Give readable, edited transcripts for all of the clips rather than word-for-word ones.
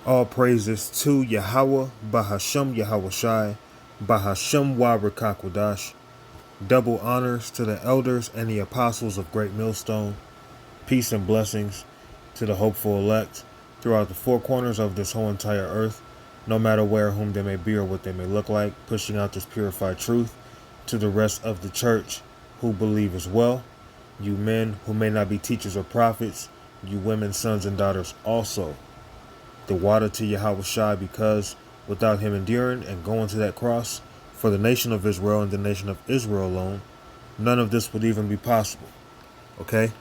All praises to Yahweh, Bahasham Yahawashi, Bahasham Wabrakakwadash. Double honors to the elders and the apostles of Great Millstone. Peace and blessings to the hopeful elect throughout the four corners of this whole entire earth, no matter where, whom they may be or what they may look like, pushing out this purified truth to the rest of the church who believe as well. You men who may not be teachers or prophets, you women, sons and daughters also. The water to Yahawashi, because without him enduring and going to that cross for the nation of Israel and the nation of Israel alone, none of this would even be possible. Okay?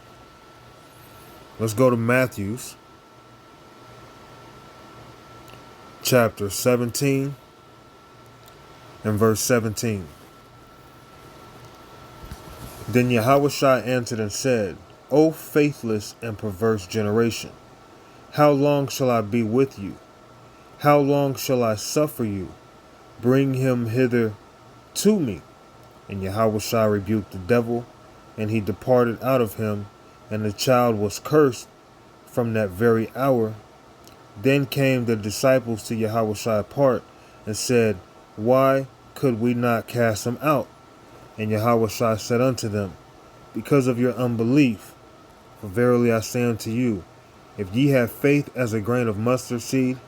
Let's go to Matthew's chapter 17 and verse 17. Then Yahawashi answered and said, O faithless and perverse generation, how long shall I be with you? How long shall I suffer you? Bring him hither to me. And Yahawashi rebuked the devil, and he departed out of him, and the child was cursed from that very hour. Then came the disciples to Yahawashi apart, and said, Why could we not cast him out? And Yahawashi said unto them, Because of your unbelief. For verily I say unto you, if ye have faith as a grain of mustard seed,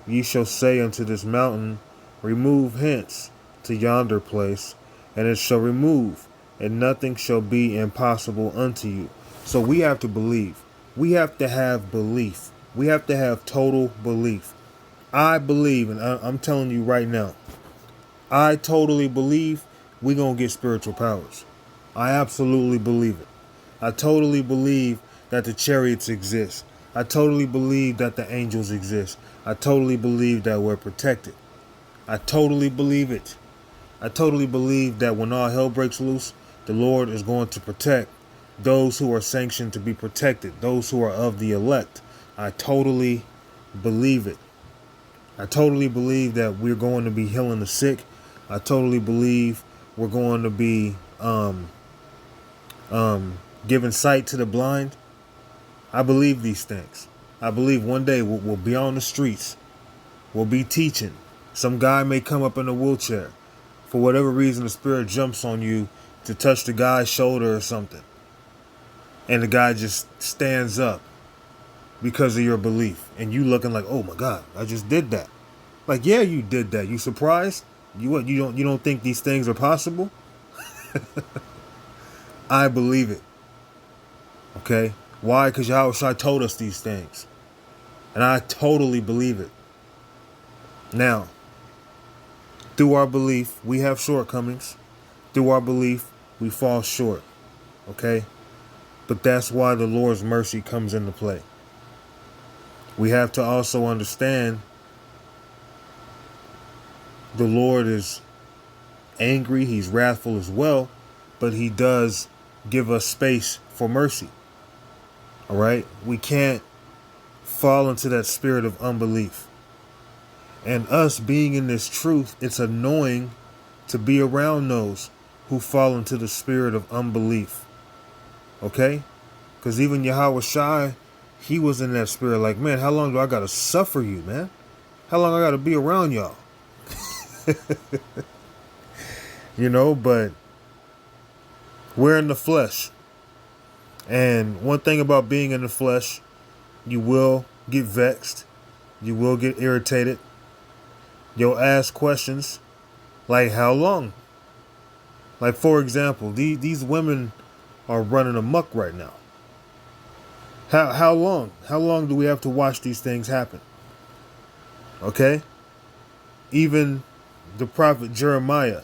ye shall say unto this mountain, Remove hence to yonder place, and it shall remove, and nothing shall be impossible unto you. So we have to believe. We have to have belief. We have to have total belief. I believe, and I'm telling you right now, I totally believe we're going to get spiritual powers. I absolutely believe it. I totally believe that the chariots exist. I totally believe that the angels exist. I totally believe that we're protected. I totally believe it. I totally believe that when all hell breaks loose, the Lord is going to protect those who are sanctioned to be protected, those who are of the elect. I totally believe it. I totally believe that we're going to be healing the sick. I totally believe we're going to be giving sight to the blind. I believe these things. I believe one day we'll be on the streets. We'll be teaching. Some guy may come up in a wheelchair. For whatever reason, the spirit jumps on you to touch the guy's shoulder or something. And the guy just stands up because of your belief. And you looking like, oh my God, I just did that. Like, yeah, you did that. You surprised? You don't think these things are possible? I believe it. Okay? Why? Because Yahawashi told us these things. And I totally believe it. Now, through our belief, we have shortcomings. Through our belief, we fall short. Okay? But that's why the Lord's mercy comes into play. We have to also understand the Lord is angry. He's wrathful as well. But he does give us space for mercy. All right? We can't fall into that spirit of unbelief. And us being in this truth, it's annoying to be around those who fall into the spirit of unbelief. Okay? Because even Yahawashi, he was in that spirit like, man, how long do I got to suffer you, man? How long I got to be around y'all? But we're in the flesh. And one thing about being in the flesh, you will get vexed. You will get irritated. You'll ask questions like, how long? Like, for example, these women are running amok right now. How long? How long do we have to watch these things happen? Okay? Even the prophet Jeremiah.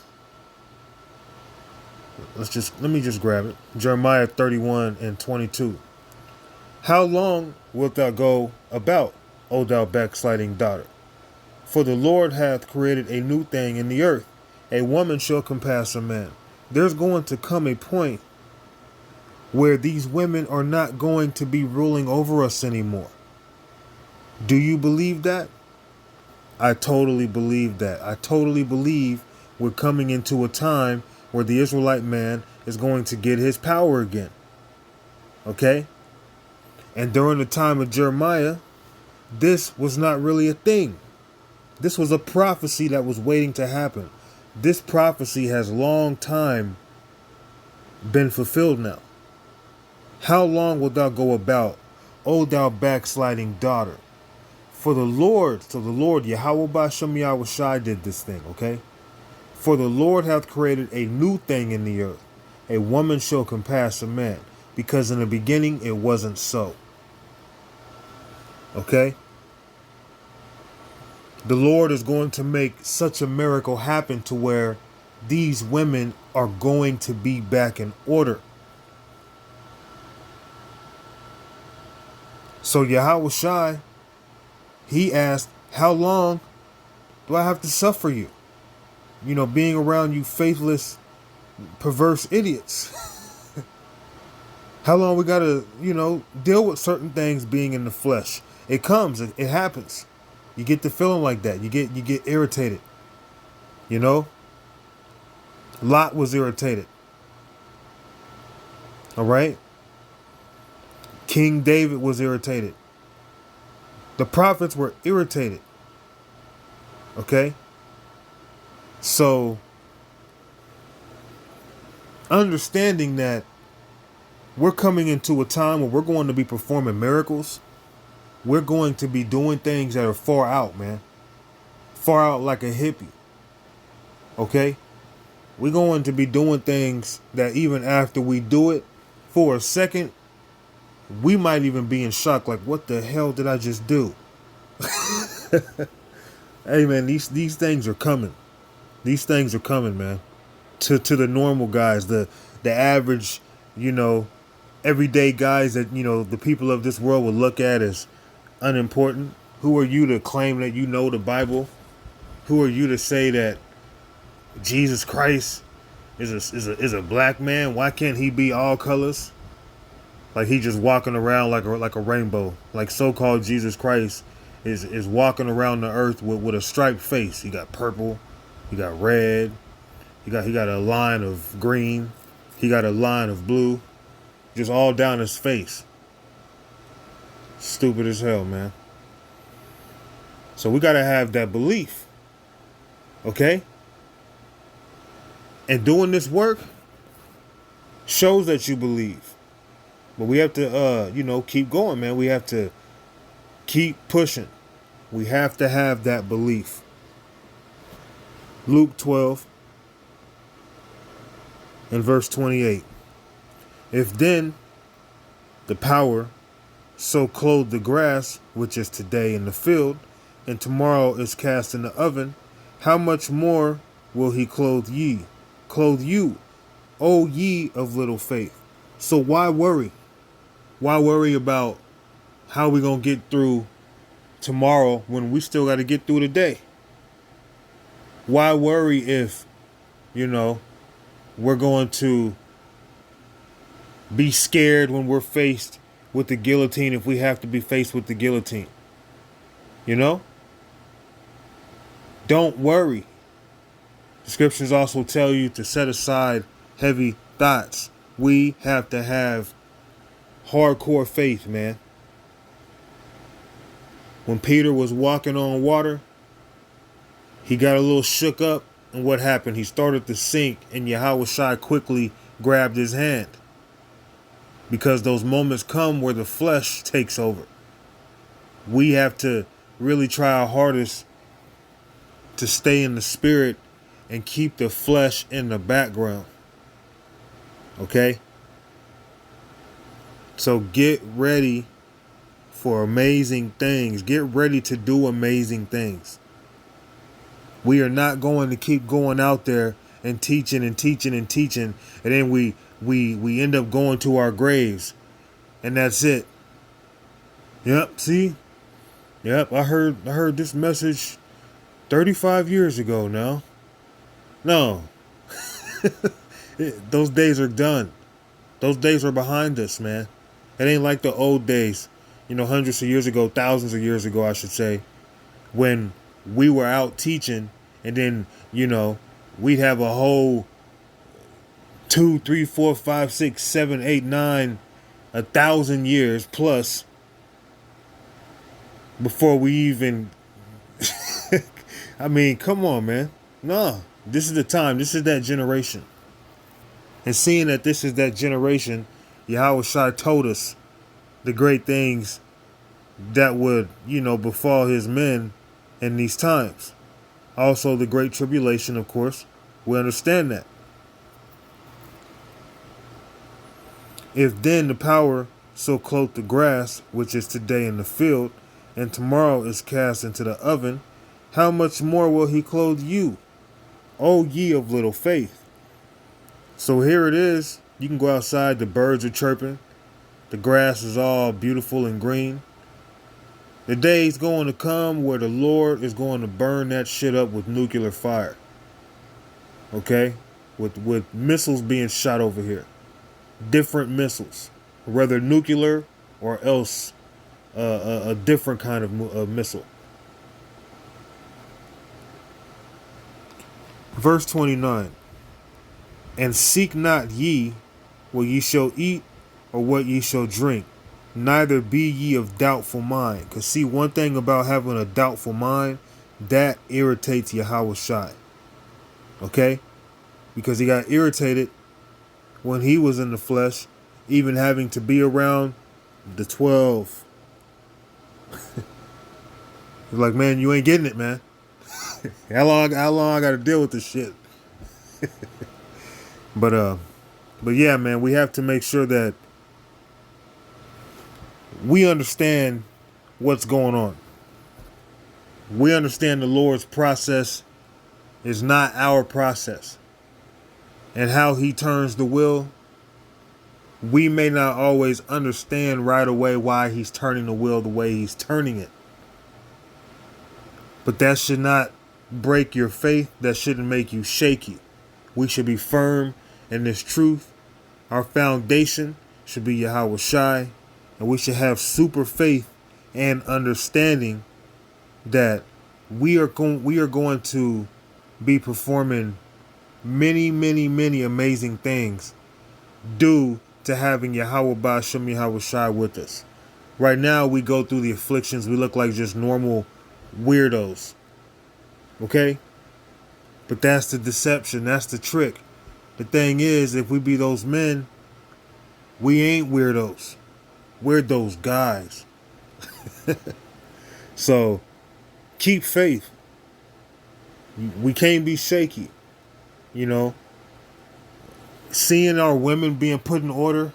Let me just grab it. Jeremiah 31 and 22. How long wilt thou go about, O thou backsliding daughter? For the Lord hath created a new thing in the earth. A woman shall compass a man. There's going to come a point where these women are not going to be ruling over us anymore. Do you believe that? I totally believe that. I totally believe we're coming into a time where the Israelite man is going to get his power again. Okay? And during the time of Jeremiah, this was not really a thing. This was a prophecy that was waiting to happen. This prophecy has long time been fulfilled now. How long wilt thou go about, O thou backsliding daughter? For the Lord, so the Lord, Yahweh Ba'Shem Yahweh Shai did this thing, okay? For the Lord hath created a new thing in the earth. A woman shall compass a man, because in the beginning it wasn't so. Okay? The Lord is going to make such a miracle happen to where these women are going to be back in order. So Yahweh Shai, he asked, how long do I have to suffer you? You know, being around you faithless, perverse idiots. How long we gotta, deal with certain things being in the flesh? It comes, it happens. You get the feeling like that. You get irritated. Lot was irritated. All right? King David was irritated. The prophets were irritated. Okay? So, understanding that we're coming into a time where we're going to be performing miracles. We're going to be doing things that are far out, man. Far out like a hippie. Okay? We're going to be doing things that even after we do it, for a second, we might even be in shock. Like, what the hell did I just do? Hey, man, these things are coming. These things are coming, man. To the normal guys, the average, everyday guys that, the people of this world would look at as unimportant. Who are you to claim that you know the Bible? Who are you to say that Jesus Christ is a black man? Why can't he be all colors? Like he just walking around like a rainbow. Like so-called Jesus Christ is walking around the earth with a striped face. He got purple, he got red, he got a line of green, he got a line of blue, just all down his face. Stupid as hell, man. So we gotta have that belief. Okay? And doing this work shows that you believe. But we have to, keep going, man. We have to keep pushing. We have to have that belief. Luke 12 and verse 28. If then the power so clothe the grass, which is today in the field, and tomorrow is cast in the oven, how much more will he clothe you, O ye of little faith? So why worry? Why worry about how we gonna get through tomorrow when we still got to get through today? Why worry if, we're going to be scared when we're faced with the guillotine if we have to be faced with the guillotine? Don't worry. The scriptures also tell you to set aside heavy thoughts. We have to have hardcore faith, man. When Peter was walking on water, he got a little shook up, and what happened? He started to sink, and Yahweh Shai quickly grabbed his hand. Because those moments come where the flesh takes over. We have to really try our hardest to stay in the spirit and keep the flesh in the background. Okay? So get ready for amazing things. Get ready to do amazing things. We are not going to keep going out there and teaching and teaching and teaching, and then we end up going to our graves, and that's it. Yep, see? Yep, I heard this message 35 years ago now. No. Those days are done. Those days are behind us, man. It ain't like the old days, hundreds of years ago, thousands of years ago, I should say, when we were out teaching, and then, we'd have a whole 2, 3, 4, 5, 6, 7, 8, 9, 1,000 years plus before we even I mean, come on, man. No, this is the time. This is that generation. And seeing that this is that generation, Yahweh Shai told us the great things that would, befall his men in these times. Also, the great tribulation, of course. We understand that. If then the power so clothe the grass, which is today in the field, and tomorrow is cast into the oven, how much more will he clothe you, O ye of little faith? So here it is. You can go outside. The birds are chirping. The grass is all beautiful and green. The day is going to come where the Lord is going to burn that shit up with nuclear fire. Okay? With missiles being shot over here. Different missiles. Whether nuclear or else a different kind of missile. Verse 29. And seek not ye what ye shall eat or what ye shall drink, neither be ye of doubtful mind. Because see, one thing about having a doubtful mind, that irritates Yahweh Shai. Okay? Because he got irritated when he was in the flesh, even having to be around the 12. He's like, man, you ain't getting it, man. How long I got to deal with this shit? But yeah, man, we have to make sure that we understand what's going on. We understand the Lord's process is not our process. And how he turns the wheel, we may not always understand right away why he's turning the wheel the way he's turning it. But that should not break your faith. That shouldn't make you shaky. We should be firm in this truth. Our foundation should be Yahweh Shai. And we should have super faith and understanding that we are going to be performing many, many, many amazing things due to having Yahweh Ba'ashem Yahweh Shai with us. Right now, we go through the afflictions. We look like just normal weirdos. Okay? But that's the deception. That's the trick. The thing is, if we be those men, we ain't weirdos. We're those guys. So, keep faith. We can't be shaky. Seeing our women being put in order,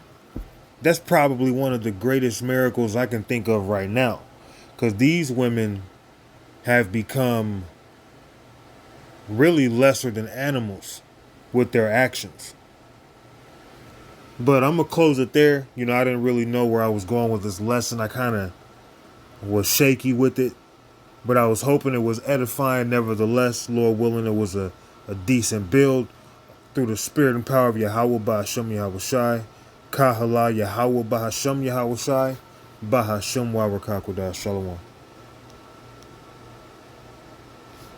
that's probably one of the greatest miracles I can think of right now. Because these women have become really lesser than animals with their actions. But I'm going to close it there. I didn't really know where I was going with this lesson. I kind of was shaky with it. But I was hoping it was edifying. Nevertheless, Lord willing, it was a decent build through the spirit and power of Yahweh Ba'ashem Yahweh Shai. Kahala Yahweh Ba'ashem Yahweh Shai. Ba'ashem Wawakakudah. Shalom.